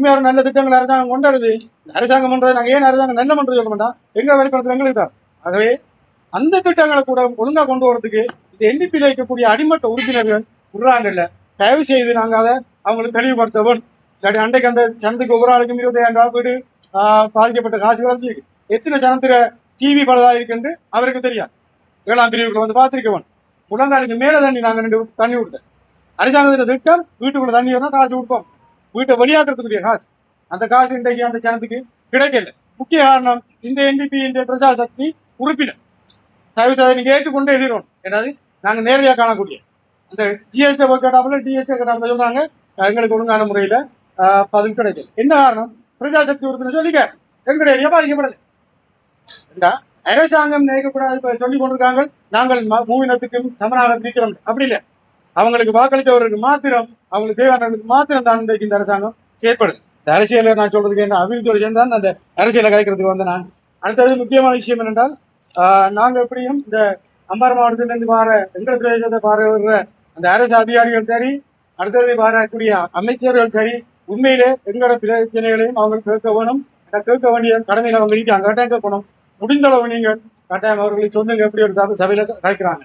உண்மையான நல்ல திட்டங்கள் அரசாங்கம் கொண்டாடுது. அரசாங்கம் பண்றது நாங்கள் ஏன் அரசாங்கம் நல்ல பண்றது சொல்ல மாட்டோம், எங்க வெளிப்படுத்துறது எங்களுக்கு தான். ஆகவே அந்த திட்டங்களை கூட ஒழுங்கா கொண்டு வரதுக்கு இந்த NDP-ல இருக்கக்கூடிய அடிமட்ட உறுப்பினர்கள் விடுறாங்கல்ல, தயவு செய்து நாங்கள் அதை அவங்களுக்கு தெளிவுபடுத்தவும். இல்லாட்டி அன்றைக்கு அந்த சனத்துக்கு ஒவ்வொரு ஆளுக்கும் 25,000 வீடு பாதிக்கப்பட்ட காசு வளர்ந்துருக்கு. எத்தனை சனத்துல டிவி பலதாக இருக்குன்னு அவருக்கு தெரியாது. 7ஆம் பிரிவுக்குள்ள வந்து பார்த்துருக்கவன் முழங்காலுக்கு மேலே தண்ணி நாங்கள் 2 தண்ணி விடுதேன். அரசாங்கத்தின் திட்டம் வீட்டுக்குள்ள தண்ணி வந்தால் காசு கொடுப்போம், வீட்டை வெளியாக்குறதுக்குரிய காசு. அந்த காசு இன்றைக்கு அந்த சனத்துக்கு கிடைக்கல. முக்கிய காரணம் இந்த NDP பிரஜா சக்தி உறுப்பினர். தயவு செய்து நீங்க ஏற்றுக்கொண்டே எதிரும். ஏதாவது நாங்கள் நேரடியாக காணக்கூடிய அந்த GST கேட்டாப்புல DST கேட்டாப்புல சொல்றாங்க எங்களுக்கு ஒழுங்கான முறையில் பதில் கிடைக்கல. என்ன காரணம்? பிரஜா சக்தி உறுப்பினர் சொல்லிக்க எங்களுடைய ஏரியா பாதிக்கப்படலை. அரசாங்கம் நினைக்கக்கூடாது சொல்லிக் கொண்டிருக்காங்க நாங்கள் மூவினத்துக்கும் சமனாக பிரிக்கிறோம். அப்படி இல்லை, அவங்களுக்கு வாக்களித்தவர்களுக்கு மாத்திரம், அவங்களுக்கு தேவையானவர்களுக்கு மாத்திரம் தான் இன்றைக்கு இந்த அரசாங்கம் செயற்படுது. இந்த அரசியலை நான் சொல்றதுக்கு என்ன அபிவிருத்தியோடு சேர்ந்தான் அந்த அரசியலை கலைக்கிறதுக்கு வந்து நான். அடுத்தது முக்கியமான விஷயம் என்னென்றால், நாங்கள் எப்படியும் இந்த அம்பாறை மாவட்டத்திலிருந்து வர எங்கள் பிரதேசத்தை பார்வையிடுற அந்த அரசு அதிகாரிகள் சரி, அடுத்தது வரக்கூடிய அமைச்சர்கள் சரி, உண்மையிலே எங்களோட பிரச்சனைகளையும் அவங்க கேட்க வேணும். கேட்க வேண்டிய கடமையில் அவங்க இருக்காங்க. கட்டாயம் கேட்கணும். முடிந்த அளவு நீங்கள் கட்டாயம் அவர்களை சொன்னுங்க எப்படி ஒரு சபையில கலைக்கிறாங்க.